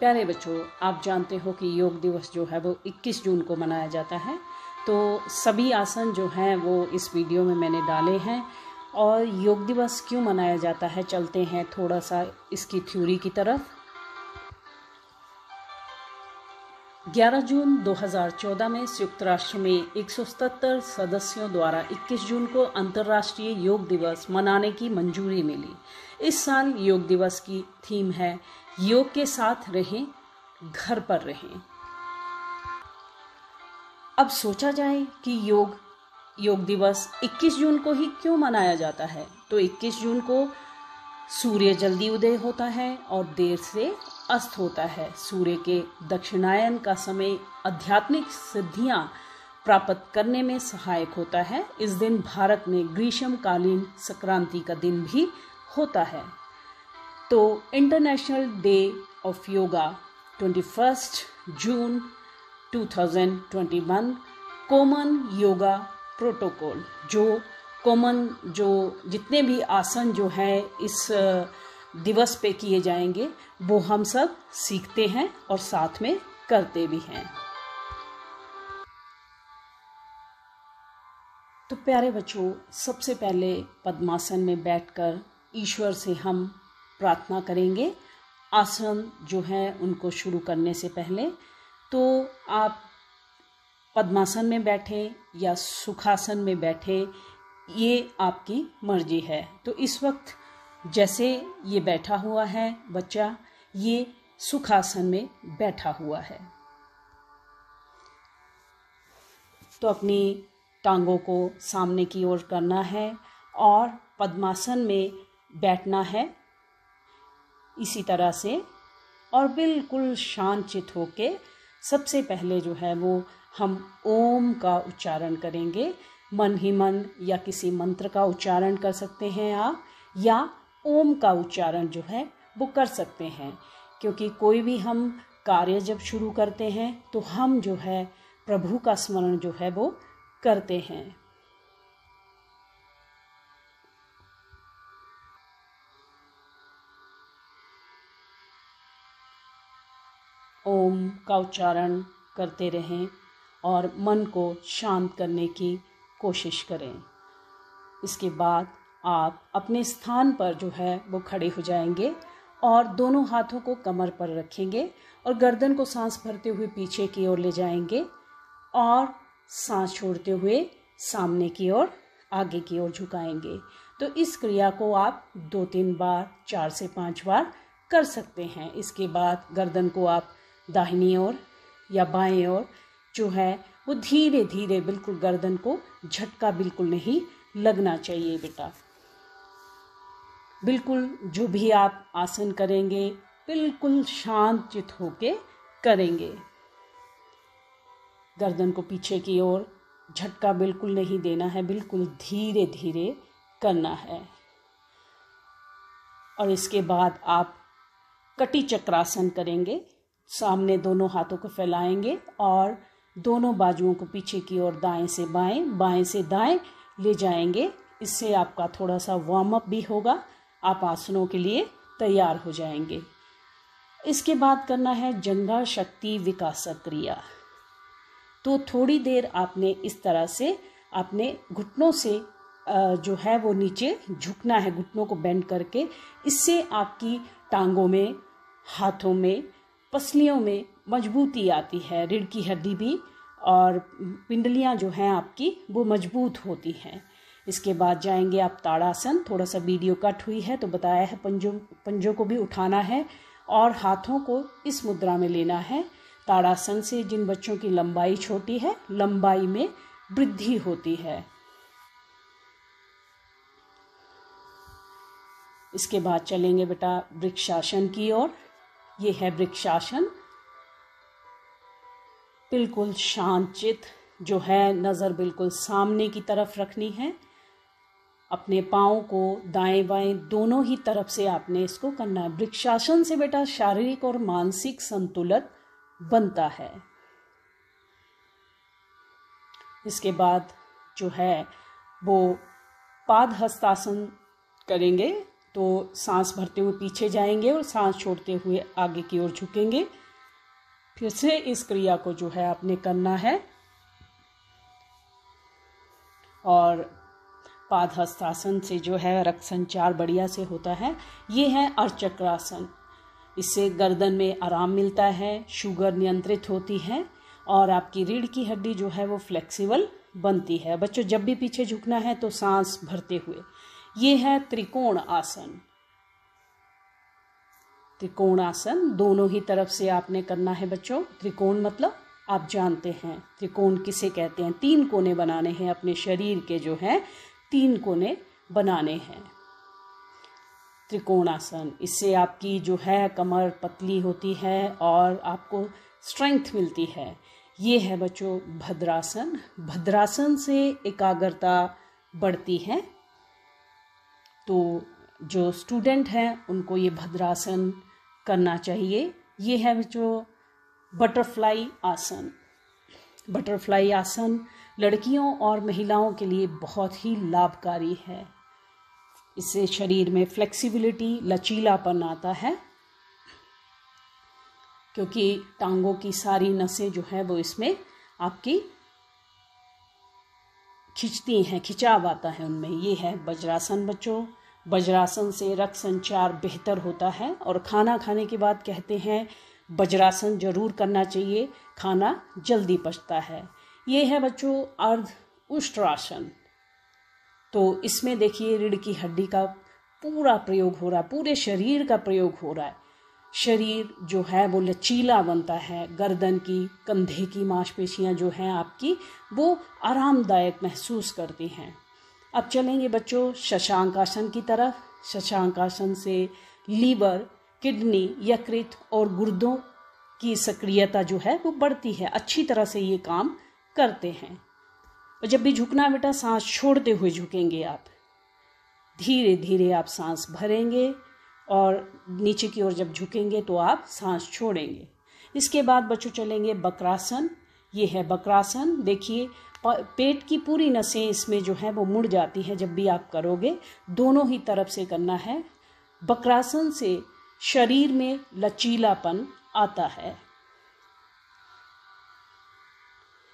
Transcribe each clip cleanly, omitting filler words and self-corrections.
प्यारे बच्चों, आप जानते हो कि योग दिवस जो है वो 21 जून को मनाया जाता है। तो सभी आसन जो हैं वो इस वीडियो में मैंने डाले हैं। और योग दिवस क्यों मनाया जाता है, चलते हैं थोड़ा सा इसकी थ्योरी की तरफ। 11 जून 2014 में संयुक्त राष्ट्र में 177 सदस्यों द्वारा 21 जून को अंतर्राष्ट्रीय योग दिवस मनाने की मंजूरी मिली। इस साल योग दिवस की थीम है योग के साथ रहें, घर पर रहें। अब सोचा जाए कि योग दिवस 21 जून को ही क्यों मनाया जाता है। तो 21 जून को सूर्य जल्दी उदय होता है और देर से अस्त होता है। सूर्य के दक्षिणायन का समय आध्यात्मिक सिद्धियां प्राप्त करने में सहायक होता है। इस दिन भारत में ग्रीष्मकालीन संक्रांति का दिन भी होता है। तो international day of yoga 21 June 2021 common yoga protocol, जो जितने भी आसन जो है इस दिवस पे किए जाएंगे वो हम सब सीखते हैं और साथ में करते भी हैं। तो प्यारे बच्चों, सबसे पहले पद्मासन में बैठकर ईश्वर से हम प्रार्थना करेंगे आसन जो है उनको शुरू करने से पहले। तो आप पद्मासन में बैठे या सुखासन में बैठे, ये आपकी मर्जी है। तो इस वक्त जैसे ये बैठा हुआ है बच्चा, ये सुखासन में बैठा हुआ है। तो अपनी टांगों को सामने की ओर करना है और पद्मासन में बैठना है इसी तरह से। और बिल्कुल शांतचित्त होके सबसे पहले जो है वो हम ओम का उच्चारण करेंगे। मन ही मन या किसी मंत्र का उच्चारण कर सकते हैं आप, या ओम का उच्चारण जो है वो कर सकते हैं। क्योंकि कोई भी हम कार्य जब शुरू करते हैं तो हम जो है प्रभु का स्मरण जो है वो करते हैं। ओम का उच्चारण करते रहें और मन को शांत करने की कोशिश करें। इसके बाद आप अपने स्थान पर जो है वो खड़े हो जाएंगे और दोनों हाथों को कमर पर रखेंगे और गर्दन को सांस भरते हुए पीछे की ओर ले जाएंगे और सांस छोड़ते हुए सामने की ओर, आगे की ओर झुकाएंगे। तो इस क्रिया को आप 2-3 बार, 4 से 5 बार कर सकते हैं। इसके बाद गर्दन को आप दाहिनी ओर या बाएं ओर जो है वो धीरे धीरे, बिल्कुल गर्दन को झटका बिल्कुल नहीं लगना चाहिए बेटा। बिल्कुल जो भी आप आसन करेंगे बिल्कुल शांतचित्त होके करेंगे। गर्दन को पीछे की ओर, झटका बिल्कुल नहीं देना है, बिल्कुल धीरे धीरे करना है। और इसके बाद आप कटी चक्रासन करेंगे। सामने दोनों हाथों को फैलाएंगे और दोनों बाजुओं को पीछे की ओर दाएं से बाएं, बाएं से दाएं ले जाएंगे। इससे आपका थोड़ा सा वार्म अप भी होगा, आप आसनों के लिए तैयार हो जाएंगे। इसके बाद करना है जंघा शक्ति विकासक क्रिया। तो थोड़ी देर आपने इस तरह से अपने घुटनों से जो है वो नीचे झुकना है, घुटनों को बेंड करके। इससे आपकी टांगों में, हाथों में, पसलियों में मजबूती आती है। रीढ़ की हड्डी भी और पिंडलियां जो हैं आपकी वो मजबूत होती हैं। इसके बाद जाएंगे आप ताड़ासन। थोड़ा सा वीडियो कट हुई है तो बताया है, पंजों को भी उठाना है और हाथों को इस मुद्रा में लेना है। ताड़ासन से जिन बच्चों की लंबाई छोटी है, लंबाई में वृद्धि होती है। इसके बाद चलेंगे बेटा वृक्षासन की ओर। ये है वृक्षासन। बिल्कुल शांतचित्त जो है, नज़र बिल्कुल सामने की तरफ रखनी है। अपने पाँव को दाएं बाएं दोनों ही तरफ से आपने इसको करना है। वृक्षासन से बेटा शारीरिक और मानसिक संतुलन बनता है। इसके बाद जो है वो पाद हस्तासन करेंगे। तो सांस भरते हुए पीछे जाएंगे और सांस छोड़ते हुए आगे की ओर झुकेंगे। फिर से इस क्रिया को जो है आपने करना है। और पाद हस्तासन से जो है रक्त संचार बढ़िया से होता है। ये है अर्धचक्रासन। इससे गर्दन में आराम मिलता है, शुगर नियंत्रित होती है और आपकी रीढ़ की हड्डी जो है वो फ्लेक्सिबल बनती है। बच्चों, जब भी पीछे झुकना है तो सांस भरते हुए। ये है त्रिकोण आसन। त्रिकोण आसन दोनों ही तरफ से आपने करना है बच्चों। त्रिकोण मतलब आप जानते हैं त्रिकोण किसे कहते हैं। 3 कोने बनाने हैं अपने शरीर के, जो है 3 कोने बनाने हैं। त्रिकोणासन, इससे आपकी जो है कमर पतली होती है और आपको स्ट्रेंथ मिलती है। ये है बच्चों भद्रासन। भद्रासन से एकाग्रता बढ़ती है। तो जो स्टूडेंट हैं उनको ये भद्रासन करना चाहिए। ये है बच्चों बटरफ्लाई आसन। बटरफ्लाई आसन लड़कियों और महिलाओं के लिए बहुत ही लाभकारी है। इससे शरीर में फ्लेक्सिबिलिटी, लचीलापन आता है, क्योंकि टांगों की सारी नसें जो है वो इसमें आपकी खिंचती हैं, खिंचाव आता है उनमें। ये है वज्रासन बच्चों। वज्रासन से रक्त संचार बेहतर होता है और खाना खाने के बाद कहते हैं वज्रासन जरूर करना चाहिए, खाना जल्दी पचता है। ये है बच्चों अर्ध उष्ट्रासन। तो इसमें देखिए रीढ़ की हड्डी का पूरा प्रयोग हो रहा है, पूरे शरीर का प्रयोग हो रहा है। शरीर जो है वो लचीला बनता है। गर्दन की, कंधे की मांसपेशियां जो हैं आपकी वो आरामदायक महसूस करती हैं। अब चलेंगे बच्चों शशांक आसन की तरफ। शशांक आसन से लीवर, किडनी, यकृत और गुर्दों की सक्रियता जो है वो बढ़ती है। अच्छी तरह से ये काम करते हैं। और जब भी झुकना बेटा सांस छोड़ते हुए झुकेंगे आप। धीरे धीरे आप सांस भरेंगे और नीचे की ओर जब झुकेंगे तो आप सांस छोड़ेंगे। इसके बाद बच्चों चलेंगे बक्रासन। ये है बक्रासन। देखिए पेट की पूरी नसें इसमें जो है वो मुड़ जाती हैं जब भी आप करोगे। दोनों ही तरफ से करना है। बक्रासन से शरीर में लचीलापन आता है।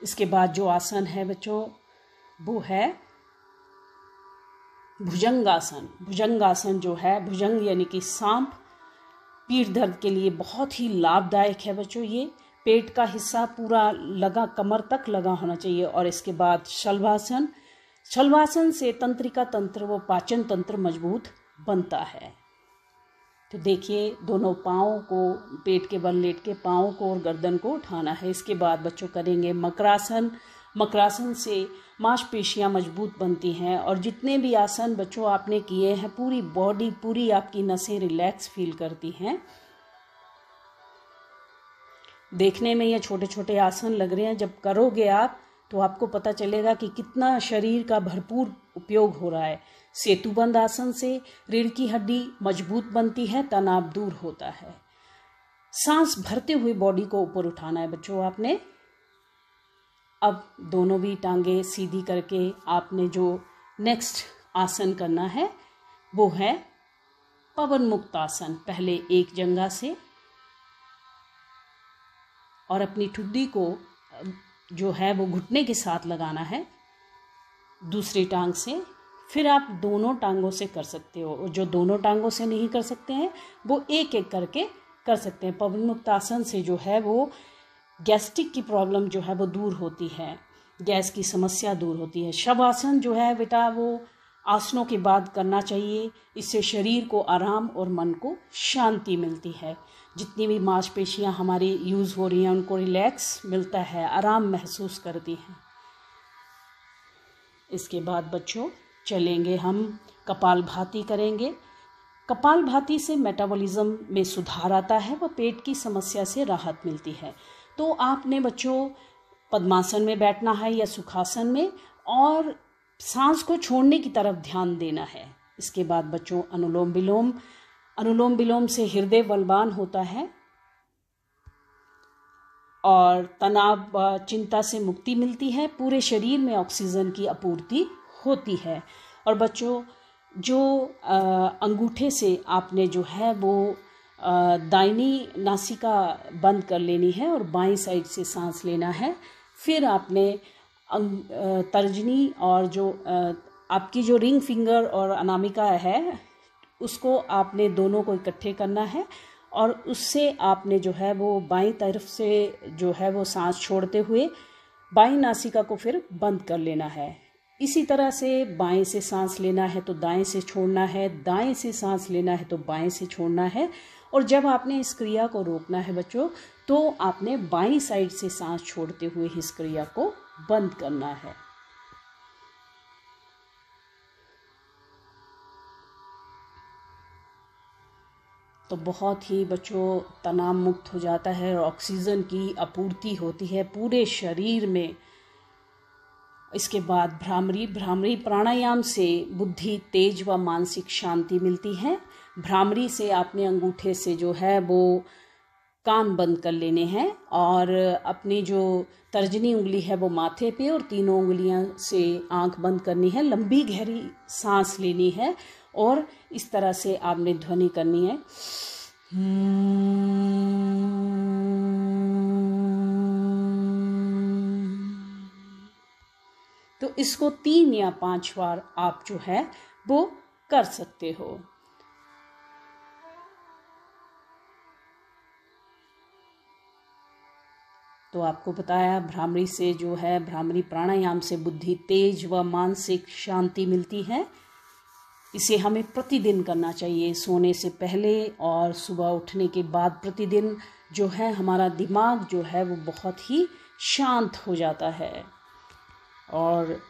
इसके बाद जो आसन है बच्चों वो है भुजंगासन। भुजंगासन जो है, भुजंग यानी कि सांप, पीठ दर्द के लिए बहुत ही लाभदायक है बच्चों। ये पेट का हिस्सा पूरा लगा, कमर तक लगा होना चाहिए। और इसके बाद शलभासन। शलभासन से तंत्रिका तंत्र व पाचन तंत्र मजबूत बनता है। तो देखिए दोनों पाँव को पेट के बल लेट के पाँव को और गर्दन को उठाना है। इसके बाद बच्चों करेंगे मकरासन। मकरासन से मांसपेशियां मजबूत बनती हैं और जितने भी आसन बच्चों आपने किए हैं पूरी बॉडी, पूरी आपकी नसें रिलैक्स फील करती हैं। देखने में ये छोटे छोटे आसन लग रहे हैं, जब करोगे आप तो आपको पता चलेगा कि कितना शरीर का भरपूर उपयोग हो रहा है। सेतुबंद आसन से रीढ़ की हड्डी मजबूत बनती है, तनाव दूर होता है। सांस भरते हुए बॉडी को ऊपर उठाना है बच्चों आपने। अब दोनों भी टांगे सीधी करके आपने जो नेक्स्ट आसन करना है वो है पवन मुक्त आसन। पहले एक जंघा से और अपनी ठुड्डी को जो है वो घुटने के साथ लगाना है दूसरी टांग से। फिर आप दोनों टांगों से कर सकते हो। जो दोनों टांगों से नहीं कर सकते हैं वो एक एक करके कर सकते हैं। पवन मुक्त आसन से जो है वो गैस्ट्रिक की प्रॉब्लम जो है वो दूर होती है, गैस की समस्या दूर होती है। शवासन जो है बेटा वो आसनों के बाद करना चाहिए। इससे शरीर को आराम और मन को शांति मिलती है। जितनी भी मांसपेशियां हमारी यूज़ हो रही हैं उनको रिलैक्स मिलता है, आराम महसूस करती हैं। इसके बाद बच्चों चलेंगे हम कपालभाति करेंगे। कपालभाति से मेटाबॉलिज्म में सुधार आता है व पेट की समस्या से राहत मिलती है। तो आपने बच्चों पद्मासन में बैठना है या सुखासन में और सांस को छोड़ने की तरफ ध्यान देना है। इसके बाद बच्चों अनुलोम विलोम। अनुलोम विलोम से हृदय बलवान होता है और तनाव व चिंता से मुक्ति मिलती है। पूरे शरीर में ऑक्सीजन की आपूर्ति होती है। और बच्चों जो अंगूठे से आपने जो है वो दाहिनी नासिका बंद कर लेनी है और बाईं साइड से सांस लेना है। फिर आपने तर्जनी और जो आपकी जो रिंग फिंगर और अनामिका है उसको आपने दोनों को इकट्ठे करना है और उससे आपने जो है वो बाईं तरफ से जो है वो सांस छोड़ते हुए बाईं नासिका को फिर बंद कर लेना है। इसी तरह से बाएं से सांस लेना है तो दाएं से छोड़ना है, दाएं से सांस लेना है तो बाएं से छोड़ना है। और जब आपने इस क्रिया को रोकना है बच्चों, तो आपने बाईं साइड से सांस छोड़ते हुए इस क्रिया को बंद करना है। तो बहुत ही बच्चों तनाव मुक्त हो जाता है और ऑक्सीजन की आपूर्ति होती है पूरे शरीर में। इसके बाद भ्रामरी प्राणायाम से बुद्धि तेज व मानसिक शांति मिलती है। भ्रामरी से आपने अंगूठे से जो है वो कान बंद कर लेने हैं और अपनी जो तर्जनी उंगली है वो माथे पे और तीनों उंगलियां से आंख बंद करनी है, लंबी गहरी सांस लेनी है और इस तरह से आपने ध्वनि करनी है। तो इसको 3 या 5 बार आप जो है वो कर सकते हो। तो आपको बताया भ्रामरी से जो है भ्रामरी प्राणायाम से बुद्धि तेज व मानसिक शांति मिलती है। इसे हमें प्रतिदिन करना चाहिए, सोने से पहले और सुबह उठने के बाद प्रतिदिन जो है हमारा दिमाग जो है वो बहुत ही शांत हो जाता है। और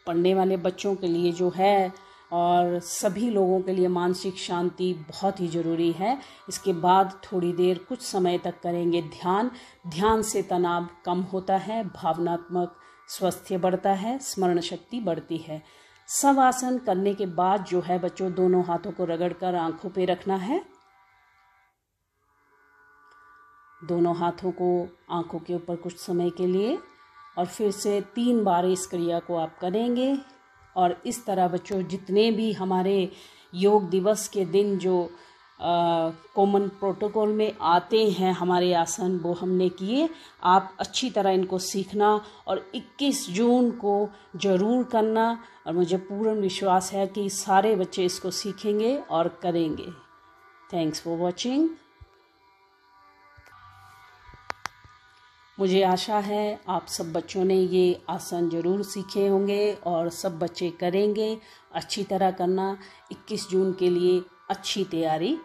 पढ़ने वाले बच्चों के लिए जो है और सभी लोगों के लिए मानसिक शांति बहुत ही ज़रूरी है। इसके बाद थोड़ी देर कुछ समय तक करेंगे ध्यान से तनाव कम होता है, भावनात्मक स्वास्थ्य बढ़ता है, स्मरण शक्ति बढ़ती है। सब आसन करने के बाद जो है बच्चों दोनों हाथों को रगड़कर आंखों पे रखना है। दोनों हाथों को आंखों के ऊपर कुछ समय के लिए और फिर से 3 बार इस क्रिया को आप करेंगे। और इस तरह बच्चों जितने भी हमारे योग दिवस के दिन जो कॉमन प्रोटोकॉल में आते हैं हमारे आसन वो हमने किए। आप अच्छी तरह इनको सीखना और 21 जून को ज़रूर करना और मुझे पूर्ण विश्वास है कि सारे बच्चे इसको सीखेंगे और करेंगे। Thanks for watching. मुझे आशा है आप सब बच्चों ने ये आसन ज़रूर सीखे होंगे और सब बच्चे करेंगे। अच्छी तरह करना, 21 जून के लिए अच्छी तैयारी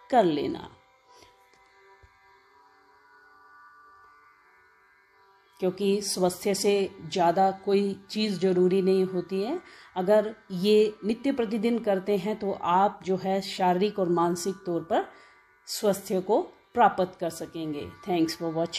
कर लेना, क्योंकि स्वास्थ्य से ज़्यादा कोई चीज़ ज़रूरी नहीं होती है। अगर ये नित्य प्रतिदिन करते हैं तो आप जो है शारीरिक और मानसिक तौर पर स्वास्थ्य को प्राप्त कर सकेंगे। Thanks for watching.